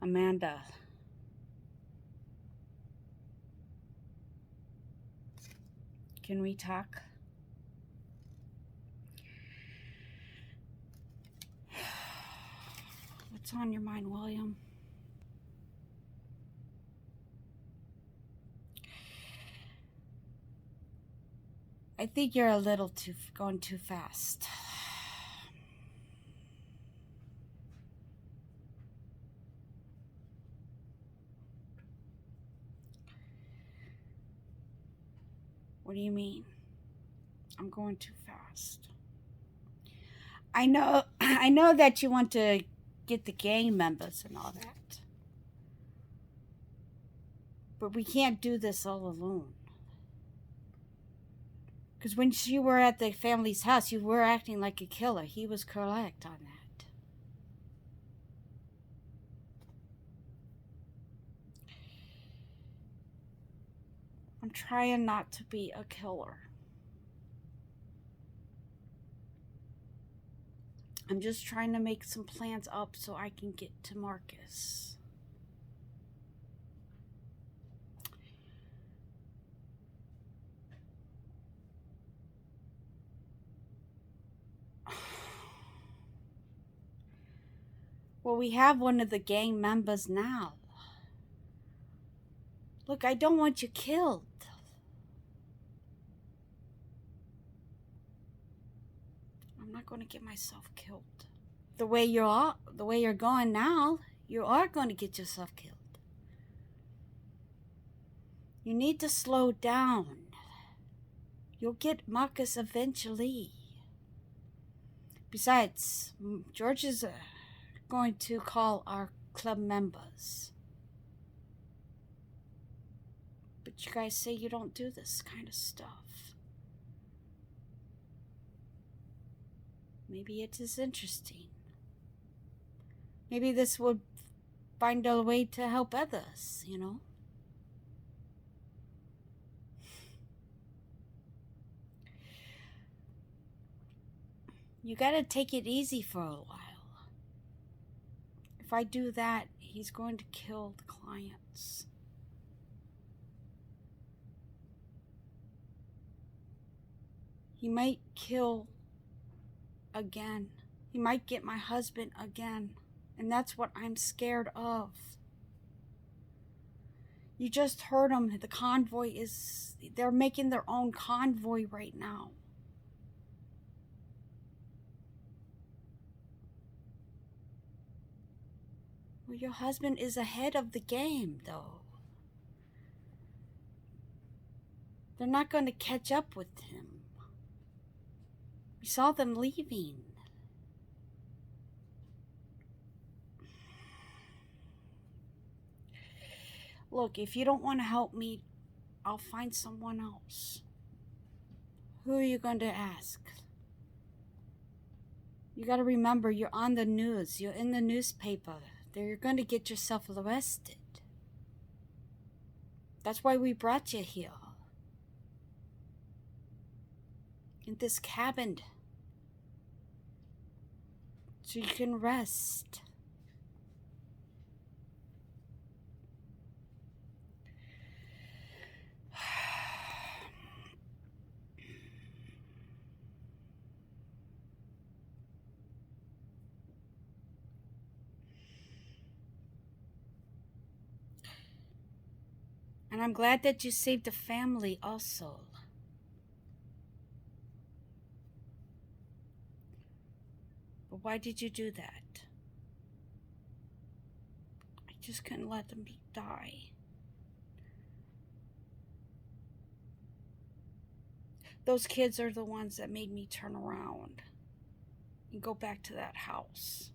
Amanda, can we talk? What's on your mind, William? I think you're a little going too fast. What do you mean? I'm going too fast. I know that you want to get the gang members and all that. But we can't do this all alone. Because when you were at the family's house, you were acting like a killer. He was correct on that. I'm trying not to be a killer. I'm just trying to make some plans up so I can get to Marcus. Well, we have one of the gang members now. Look, I don't want you killed. I'm not going to get myself killed. The way you're going now, you are going to get yourself killed. You need to slow down. You'll get Marcus eventually. Besides, George is going to call our club members. But you guys say you don't do this kind of stuff. Maybe it is interesting. Maybe this would find a way to help others, you know? You gotta take it easy for a while. If I do that, he's going to kill the clients. He might kill again. He might get my husband again. And that's what I'm scared of. You just heard him. The convoy they're making their own convoy right now. Well, your husband is ahead of the game, though. They're not going to catch up with him. We saw them leaving. Look, if you don't want to help me, I'll find someone else. Who are you going to ask? You got to remember, you're on the news. You're in the newspaper. You're going to get yourself arrested. That's why we brought you here. In this cabin. So you can rest. And I'm glad that you saved the family also. But why did you do that? I just couldn't let them die. Those kids are the ones that made me turn around and go back to that house.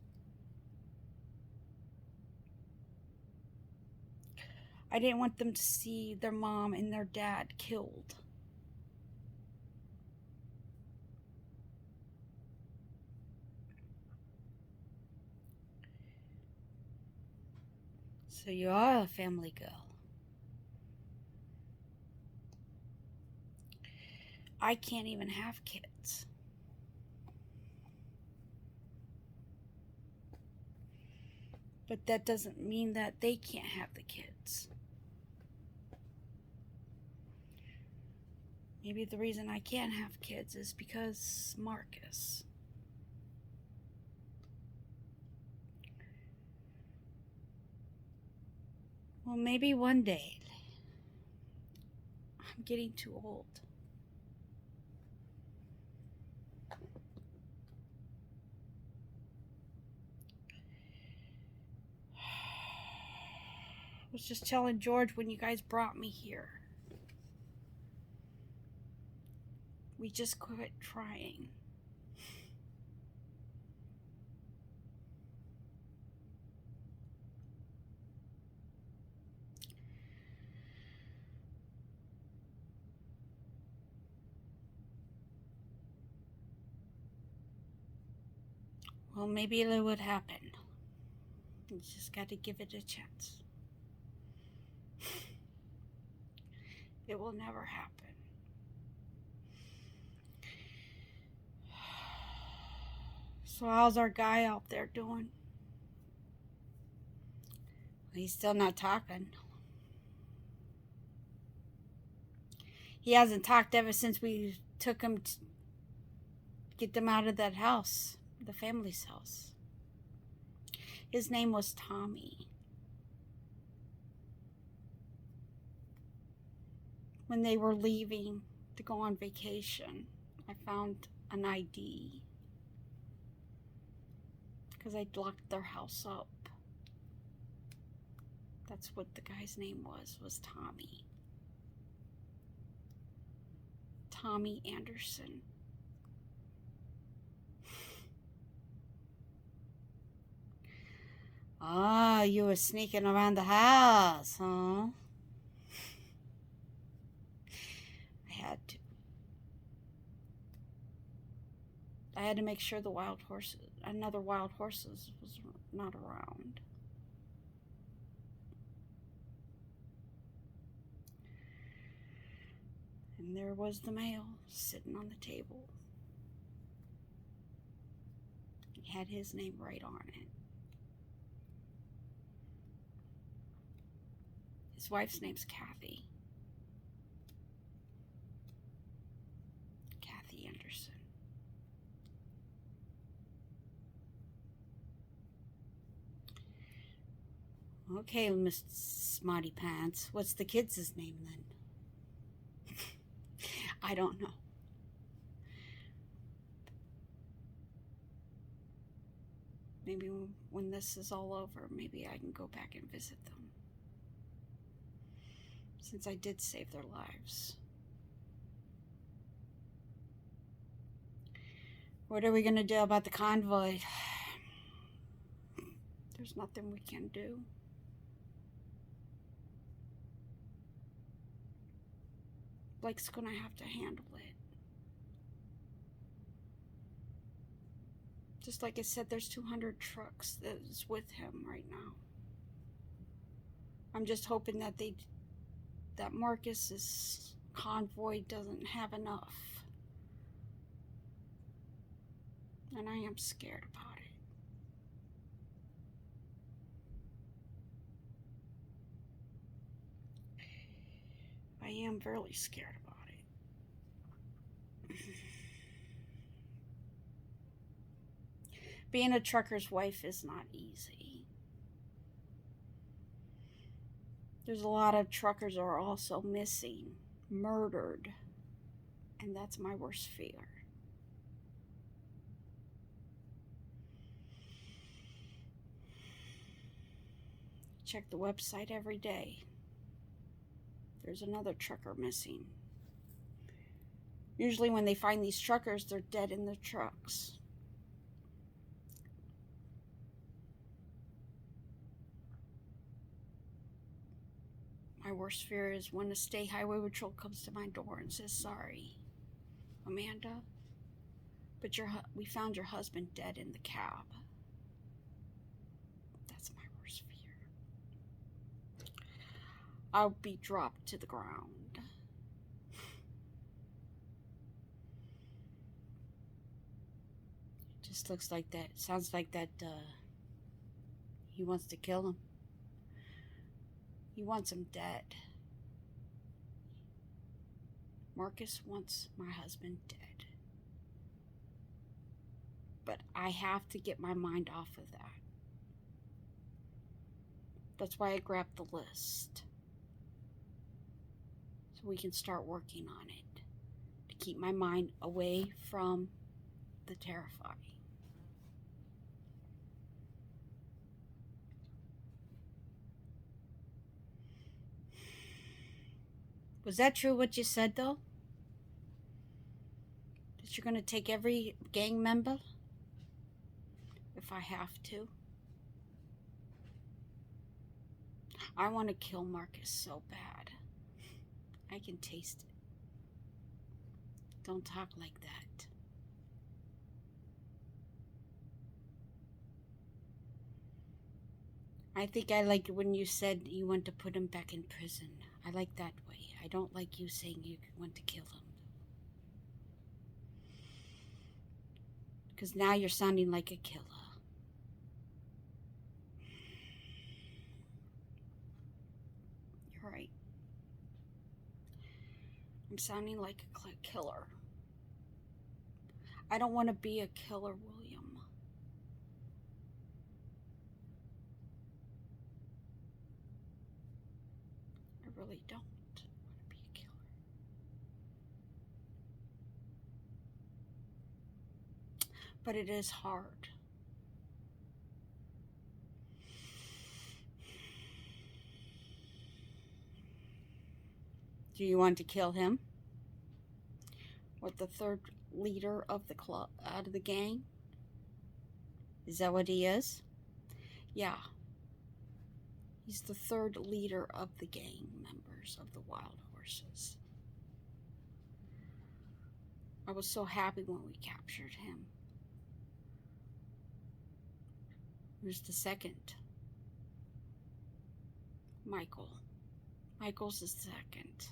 I didn't want them to see their mom and their dad killed. So you are a family girl. I can't even have kids. But that doesn't mean that they can't have the kids. Maybe the reason I can't have kids is because Marcus. Well, maybe one day. I'm getting too old. I was just telling George when you guys brought me here. We just quit trying. Well, maybe it would happen. You just got to give it a chance. It will never happen. So how's our guy out there doing? He's still not talking. He hasn't talked ever since we took him to get them out of that house, the family's house. His name was Tommy. When they were leaving to go on vacation, I found an ID because I'd locked their house up. That's what the guy's name was Tommy. Tommy Anderson. Ah, you were sneaking around the house, huh? I had to make sure the another wild horses was not around. And there was the mail sitting on the table. He had his name right on it. His wife's name's Kathy. Kathy Anderson. Okay, Miss Smarty Pants. What's the kid's name then? I don't know. Maybe when this is all over, maybe I can go back and visit them. Since I did save their lives. What are we going to do about the convoy? There's nothing we can do. Blake's going to have to handle it. Just like I said, there's 200 trucks that's with him right now. I'm just hoping that Marcus's convoy doesn't have enough. And I am scared about it. I am really scared about it. Being a trucker's wife is not easy. There's a lot of truckers are also missing, murdered, and that's my worst fear. Check the website every day. There's another trucker missing. Usually when they find these truckers, they're dead in their trucks. My worst fear is when the state highway patrol comes to my door and says, "Sorry, Amanda, but we found your husband dead in the cab." That's my worst fear. I'll be dropped to the ground. Just looks like that. Sounds like that He wants to kill him. He wants him dead. Marcus wants my husband dead. But I have to get my mind off of that. That's why I grabbed the list. So we can start working on it. To keep my mind away from the terrifying. Was that true what you said though? That you're going to take every gang member? If I have to. I want to kill Marcus so bad. I can taste it. Don't talk like that. I think I like when you said you want to put him back in prison. I like that way. I don't like you saying you want to kill him. Because now you're sounding like a killer. You're right. I'm sounding like a killer. I don't want to be a killer, William. I really don't want to be a killer. But it is hard. Do you want to kill him? What, the third leader of the club, out of the gang? Is that what he is? Yeah. He's the third leader of the gang members of the Wild Horses. I was so happy when we captured him. Who's the second? Michael. Michael's the second.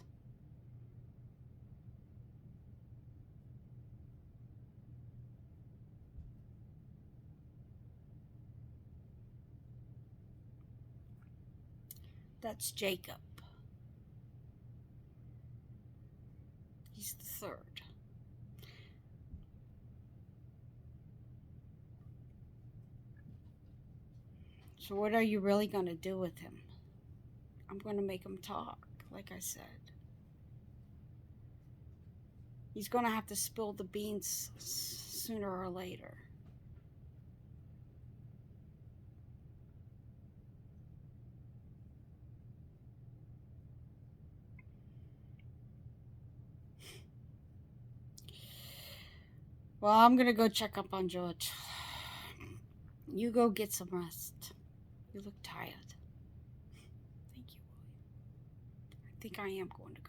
That's Jacob. He's the third. So what are you really going to do with him? I'm going to make him talk, like I said. He's going to have to spill the beans sooner or later. Well, I'm going to go check up on George. You go get some rest. You look tired. Thank you, William. I think I am going to go.